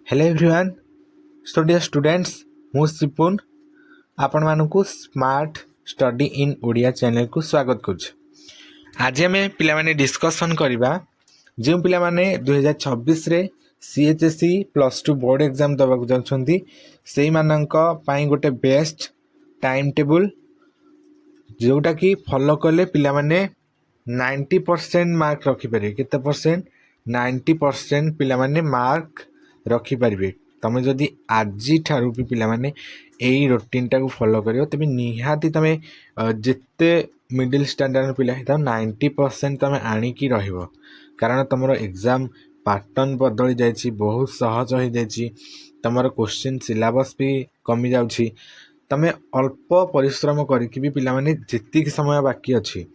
Hello everyone so dear students मु सिपुन आपण मानकु smart study in Odia channel को स्वागत करुछ। आज आम पे डिस्कसन करवा जो पिलाने 2026 रे सीएचएसई +2 बोर्ड एग्जाम दबाक जाउछंती सेई मानक पई गोटे बेस्ट टाइम टेबल जोटा कि फॉलो कले पिलाने 90% मार्क रखिपारे। केते परसेंट? 90% पिलाने मार्क रखिपारे। तुम जदि आज ठारू भी पिलाने यही रूटीन टाक फॉलो करियो तबे निहाती तुम जिते मिडिल स्टैंडर्ड पिला होता 90% तुम आणिकी रहिबो। कारण तुम एग्जाम पैटर्न बदली जाइए, बहुत सहज हो जाइए, तुम क्वेश्चन सिलेबस भी कमी जाउछि। तमें अल्प परिश्रम करके भी पिलाने जितक समय बाकी अच्छी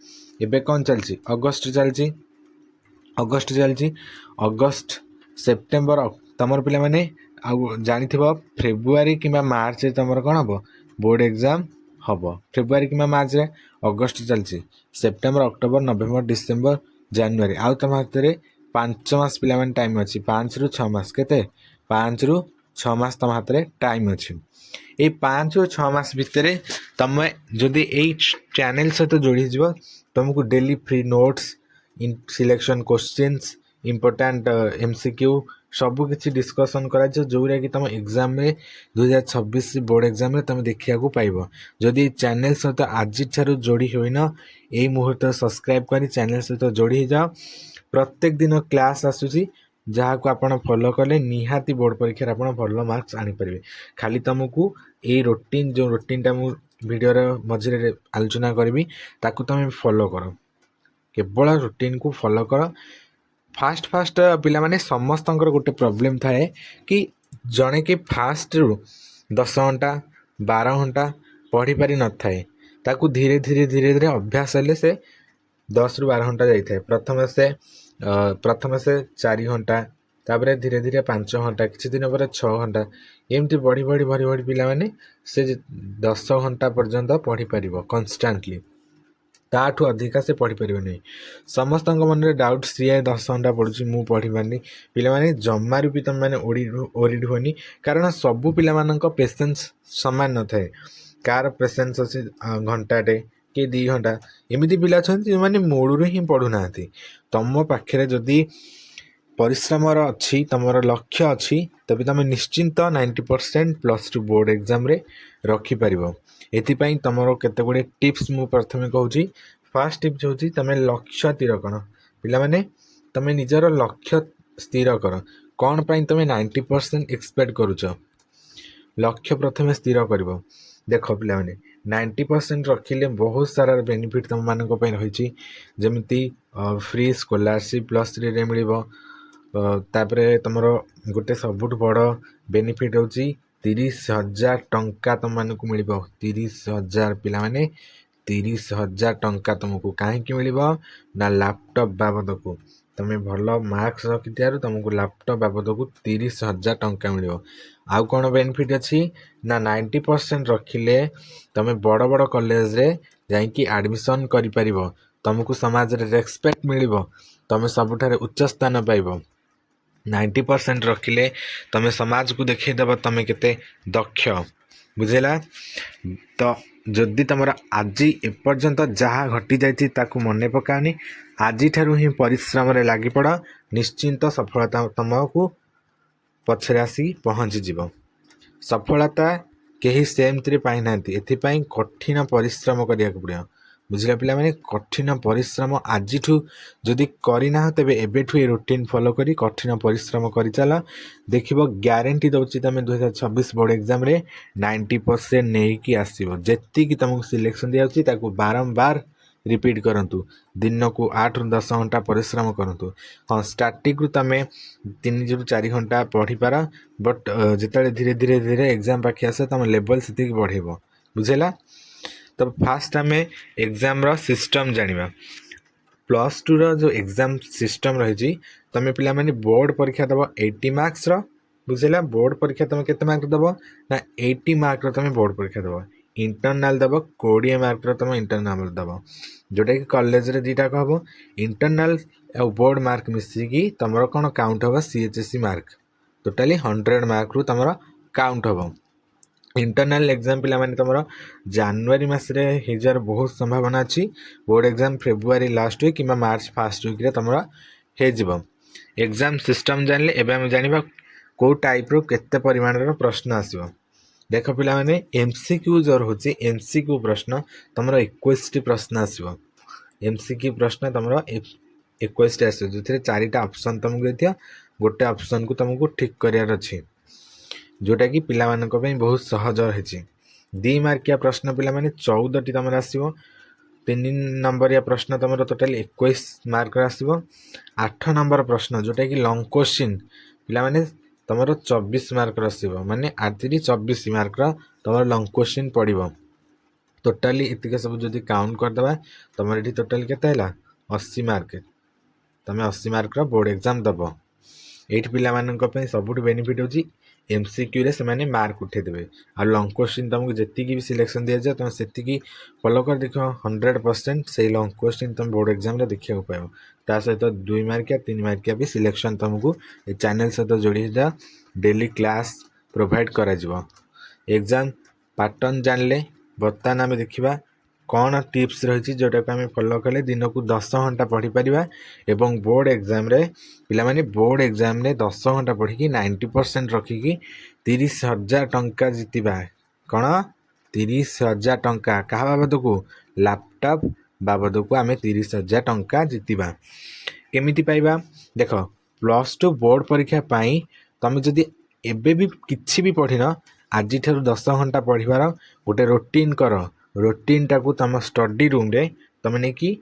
एबे कौन चलती अगस्ट चलती अगस्ट सेप्टेम्बर तुम पिलाने जानी फेब्रुआरी कि मार्च तुम कौन हम बोर्ड एग्जाम हम फेब्रुआरी कि मार्च रे। अगस्ट चलती September October November December January आउ तुम हाथ में 5 मास पिलाने टाइम अच्छी 5 ରୁ 6 मास के 5 ରୁ 6 मास तुम हाथ में टाइम अच्छी। ये 5 ରୁ 6 मास भितर तुम जदि यही चैनल सहित जोड़ी जीव तुमको daily free notes in selection questions important MCQ सबू किसी डिस्कसन करा जोरा कि तुम एग्जाम में 2026 बोर्ड एग्जाम में तुम देखा पाइब। जदि चैनल सहित आज ठार जोड़ी होन यही मुहूर्त सब्सक्राइब कर चैनल सहित जोड़ी जाओ। प्रत्येक दिन क्लास आसूसी जहाँ को आप फॉलो कले निहाती बोर्ड परीक्षा आप भल मार्क्स आनीपर। खाली तुमको ये रूटीन जो रूटीन टा वीडियो मझे आलोचना करी ताकू तुम फॉलो कर, केवल रूटीन को फॉलो कर। फास्ट फास्ट पिला माने समस्त गोटे प्रॉब्लम थाए कि जड़े कि फास्ट रु 10 घंटा 12 घंटा पढ़ी पारि न थाए ताकू धीरे धीरे धीरे धीरे अभ्यास हेले से 10 ରୁ 12 घंटा जाए। प्रथम से 4 घंटा तापर धीरे धीरे 5 घंटा किसी दिन पर 6 घंटा एमती बढ़ी बढ़ी बढ़ी बढ़ी पिला माने से 10 घंटा पर्यंत पढ़ी पार कन्स्टांटली, ताठू अधिका से पढ़ी पार नहीं। समस्त मन में डाउट सी 10 घंटा पढ़ुची मु पढ़ी पारनी पिलाने जमारू भी तुम मैंने ओरिड हुए। कारण सबू पिला पेसेंस सामान न थाए, कार पेसेंस अच्छे घंटाटे कि 2 घंटा एमती पिला अच्छा जो मैंने मूलू ही पढ़ुना। तुम पाखे जदि परिश्रम अच्छी तुम लक्ष्य अच्छी तभी तुम निश्चिंत 90% +2 बोर्ड एग्जाम रे रखिपर। एपाई तुम केते गुड़े टिप्स मु प्रथमे कहूँ। फास्ट टिप्स हूँ तुम लक्ष्य स्थिर कर पिलाने तुम निजर लक्ष्य स्थिर कर कौन पाई तुम 90% एक्सपेक्ट करुच लक्ष्य प्रथमे स्थिर कर। देख पिलाने 90% रखिले बहुत सारा बेनिफिट तुम मानक रही जमी फ्री स्कॉलरशिप +3 रे मिल। तापरे तुमर गोटे सबुठ बड़ बेनिफिट हूँ 30,000 टंका तुम मानक मिल। 30,000 पिलाने 30,000 टंका तुमको कहीं मिल ना लैपटॉप बाबद को तुम भल मार्क्स रखि तुमको लैपटॉप बाबद को 30,000 टंका मिल। आउ कौन बेनिफिट अच्छी ना 90% रखिले तुम बड़ बड़ कॉलेज रे जाइकी एडमिशन करि तुमको समाज रे रेस्पेक्ट मिल, तुम सबुठारे उच्च स्थान पाइब। 90% रखिले तुम समाज को देखईदेव तुम केते दक्ष बुझेला। तो जदि तुम आज एपर्यंत जहाँ घटी जाती मन पकानी आज ठारू ही परिश्रम रे लगी पड़ निश्चिंत सफलता तुमको पछरे आसी पहुँची जीव। सफलता कहीं सेमती पाई ना एथिपाई कठिन परिश्रम करिया पड़ो बुझला पिला माने कठिन परिश्रम आज जदि करना तेरे एबेठू ये रूटीन फॉलो करी कठिन परिश्रम कर चल देखिब ग्यारंटी दौची तुम 2026 बोर्ड एग्जाम रे 90% नहीं कि आसो। जी तुमको सिलेक्शन दिया ताकू बारंबार रिपीट करंतु दिन को 8 ରୁ 10 घंटा परिश्रम करंतु। हाँ स्टार्टिंग तुम 3 ରୁ 4 घंटा पढ़ी पार बट जिते धीरे धीरे धीरे एग्जाम पाखे आसे तुम लेवल से बढ़ेब बुझेला। तो फास्ट आम एग्जाम सिस्टम जानिबा। +2 रो जो एग्जाम सिस्टम रही तुम पिला माने बोर्ड परीक्षा दब 80 मार्क्स बुझेला। बोर्ड परीक्षा तुम केते मार्क दब ना 80 मार्क तुम बोर्ड परीक्षा दब। इंटरनाल दब 20 मार्क तुम इंटरनाल दब जोटा कि कॉलेज रे दीटा हम इंटरनाल और बोर्ड मार्क मिसिकी तुम कौन काउंट हम सीएचएसई मार्क टोटाली 100 मार्क रु तुम काउंट हम। इंटरनल एग्जाम पिला माने तुम जनवरी मसरे हिजार बहुत संभावना अच्छी। Board exam February last week कि मार्च फर्स्ट वीक रे तुम हो एग्जाम सिस्टम जानले एबे हम जानिबा को टाइप रो केते परिमाण रो प्रश्न आसीबो। देख पिला माने एमसीक्यू जो रहउची एमसीक्यू प्रश्न तुमरो 21 टी प्रश्न आसीबो। एमसीक्यू प्रश्न तुमरो 21 टी आसीबो जोथिरे 4टा ऑप्शन तुमको देथिया गोटे ऑप्शन को तुमको ठीक करियार अछि जोटा कि पिला मानक पई बहुत सहज रहिछि। 2 मार्किया प्रश्न पिला माने 14 टी तुमर आसीबो। 3 नंबरिया प्रश्न तुमरो टोटल 21 मार्क आसीबो। 8 नंबर प्रश्न जोटा कि लॉन्ग क्वेश्चन पिला माने तुमरो 24 मार्क आसीबो माने 24 मार्क तुमर लॉन्ग क्वेश्चन पड़िबो। टोटाली इतिके सब जदि काउंट कर दबा तुमर एठी टोटल केते हैला 80 मार्क। तमे 80 मार्क बोर्ड एग्जाम दबो। एट पिला मानक पई सबुठ बेनिफिट होची एमसीक्यू रे से माने मार्क उठे देबे आ लॉन्ग क्वेश्चन तुमको जति की भी सिलेक्शन दिया जाए तुम सेति की फॉलो कर देखो 100% से लॉन्ग क्वेश्चन तुम बोर्ड एग्जाम रे देखिया पाबो। ता सहित 2 मार्क या 3 मार्क या भी सिलेक्शन तुमको ए चैनल सहित जोड़ी जा डेली क्लास प्रोवाइड करा जिवो। एग्जाम पैटर्न जानले बर्तमान आम देखिबा कौन टिप्स रही जोटा को आम फॉलो कले दिन को 10 घंटा पढ़ी पारिबा एवं बोर्ड एग्जाम रे पिला माने बोर्ड एग्जाम रे 10 घंटा पढ़ी की 90% रखिकी 30,000 टंका जितिबा। कौन 30,000 टंका कहा बाबद को लैपटॉप बाबद को आम 30,000 टंका जितिबा। केमिति पाइबा देख +2 बोर्ड परीक्षा पाई तुम जदि एबे भी किछि भी पढ़िन आज ठारू 10 घंटा पढ़िबार गोटे रूटीन कर। रूटीन टाकू तुम स्टडी रूम रे तुम नहीं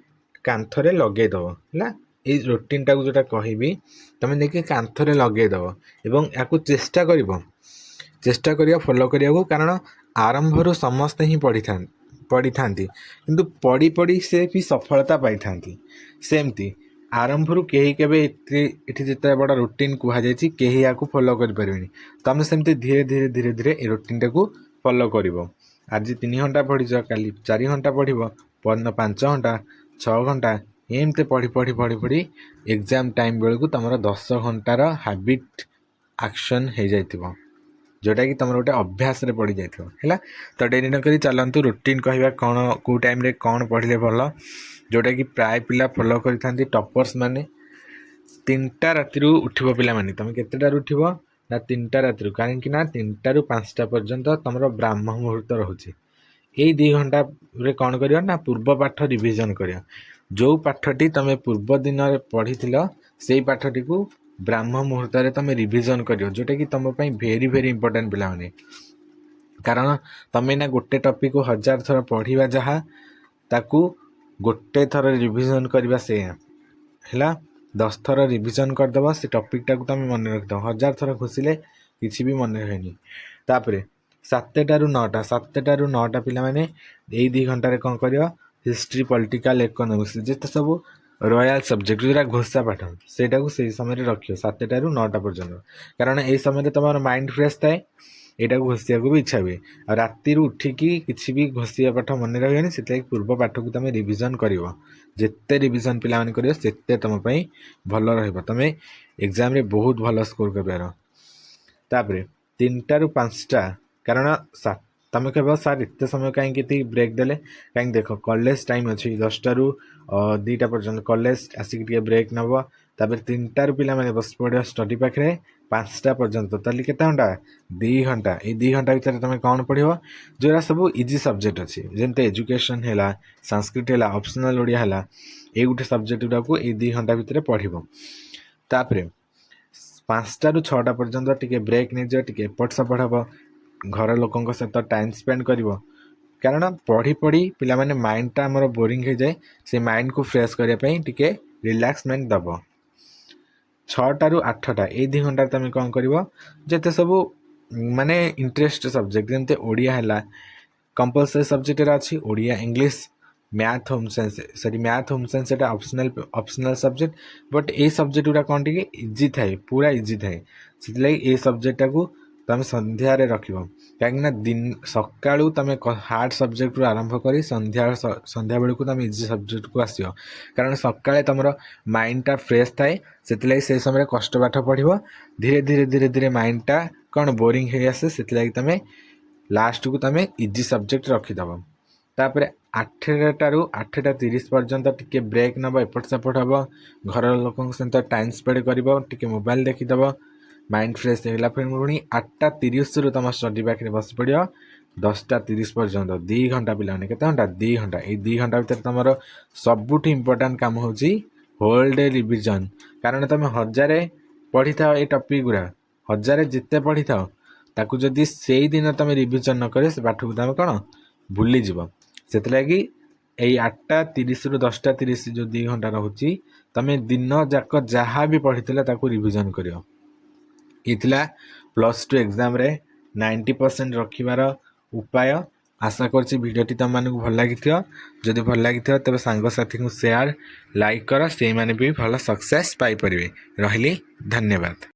कांथरे लगे दब है ये रूटीन टाकू जोटा कहबी तुम नहीं कांथरे लगे दब एवं याकू चेष्टा करिया फॉलो करिया कारण आरंभ रू समस्ते ही पढ़ी था किंतु पढ़ी पढ़ी से भी सफलता पाई था। सेमती आरंभ रू कहीं केबे इठी जिते बड़ा रूटीन कुहा जायछि केही याकू फॉलो कर परबेनी तुम सेमती धीरे धीरे धीरे धीरे ए रूटीन टाकू फॉलो करिवो। आज 3 घंटा पढ़ीच काली 4 घंटा पढ़ परन 5 घंटा 6 घंटा एमते पढ़ी पढ़ी पढ़ी पढ़ी एग्जाम टाइम बेलू तुम 10 घंटार हैबिट एक्शन हो जाइथिबो जोटा कि तुम गोटे अभ्यास रे पड़ जाइथिबो। तो डेरी न करी चलतु रूटीन कहवा कौन को टाइम रे कौन पढ़ले भल जोटा कि प्राय पिला फॉलो करिथांती टॉपर्स माने 3टा राति उठिबो पिला माने तुम केतेटा उठिबो ना 3टा राति कहीं ना 3टा रू 5टा पर्यंत तुम ब्राह्म मुहूर्त रोचे। यही 2 घंटा रे कौन करियो ना पूर्व पाठ रिविजन करियो जो पाठटी तुम पूर्व दिन में पढ़ी से पाठटी को ब्राह्म मुहूर्त रे तुम रिविजन करियो जोटा कि तुम भेरी भेरी इंपोर्टेंट पिला माने कारण तुम ना गोटे टॉपिक को 1000 थर पढ़ा जहाँ ताकू गोटे थर रिविजन करवा से है 10 थर रिविजन करदब से टॉपिक टाक तुम मन रखिद 1000 थर घुसिले किसी भी मन रहे। तापर 7टा रू 9टा 7टा रू 9टा पिला माने यही 2 घंटा कौन कर हिस्ट्री पॉलिटिकल इकोनॉमिक्स जिते सब रॉयल सब्जेक्ट जोरा घोषा पाठ सेटा को से समय रखियो 7टा रू 9टा पर्यंत कारण ए समय तुम माइंड फ्रेश थाए यहाँ घोषिया को भी इच्छा हुए और राति उठिकी किसी भी घोषिया पाठ मन रही से पूर्व पाठ को तुम रिविजन कर जिते रिविजन पिला माने करियो सेते तुम भल तुम एग्जाम रे बहुत भल स्कोर कर। तापर 3टा रू 5टा कारण तुम कह सार एत समय कहीं ब्रेक देले कहीं देख कॉलेज टाइम अच्छी 10टा रू 2टा पर्यटन कॉलेज आसिक ब्रेक नब तापर 3टा रू पिला माने बस पड़े स्टडी पाखे 5टा पर्यंत ताली केते घंटा 2 घंटा ये 2 घंटा भीतर तुम कौन पढ़ो जोरा सब इजी सब्जेक्ट अच्छी जमते एजुकेशन है संस्कृत है ऑप्शनल ओडिया है ये गोटे सब्जेक्ट गुड़ा को ये 2 घंटा भीतर पढ़ो। तापर 5टा रू 6टा पर्यंत टिके ब्रेक नहीं जाओ टिके एपट सपट हम घर लोकों सहित टाइम स्पेंड कर कारण पढ़ी पढ़ी पिला माने माइंडटा आमर बोरिंग हो जाए से माइंड को फ्रेश करने टिके रिलैक्समेंट दब। 6टा रू 8टा ये 2 घंटा तुम कौन कर जिते सब माने इंटरेस्ट सब्जेक्ट जमते ओडिया है कंपलसरी सब्जेक्ट अच्छी Odia English math home science sorry math home science Etah optional subject but ये सब्जेक्ट गुड़ा कौन टी इजी थाए पूरा इजी थाए से सब्जेक्टा को तुम संध्यारे रख कहीं दिन सकाळू तुम हार्ड सब्जेक्ट रु आरंभ कर संध्या बेलू तुम इजी सब्जेक्ट को आस कारण सकाळे तुम माइंडटा फ्रेश थाए से समय कष्ट पाठ पढ़ो धीरे धीरे धीरे धीरे माइंडटा कौन बोरिंग हो आसे से तुम लास्ट को तुम इजी सब्जेक्ट रखिदेव तापर 8टारू 8:30 पर्यंत टिके ब्रेक नब एपट सेपट हम घर लोक सहित टाइम स्पेड कर मोबाइल देखीदेव माइंड फ्रेश होगा फिर पुणी 8:30 रु तुम स्टडी पाखे बस पड़ 10:30 पर्यंत 2 घंटा पिलाने के घंटा 2 घंटा ये 2 घंटा भर तुम सबुठ इम्पोर्टाट काम हो होल डे रिविजन कारण तुम 1000 पढ़ी था ये टॉपिक गुरा 1000 जिते पढ़ी था ताकू जदि से दिन तुम रिविजन न करे से पाठ को तुम कौन भूली जीव से लगी 8:30 रु 10:30 जो 2 घंटा रोचे तुम दिन जाक जहाँ भी पढ़ी रिविजन कर +2 एग्जाम रे 90% रखिबार उपाय आशा करछि भिडियोटी तुम मानक भल लगी जदि भल लगी तेज सांगसाथी को शेयर लाइक कर से माने भी भल सक्सेस पाई परिबे रहिली धन्यवाद।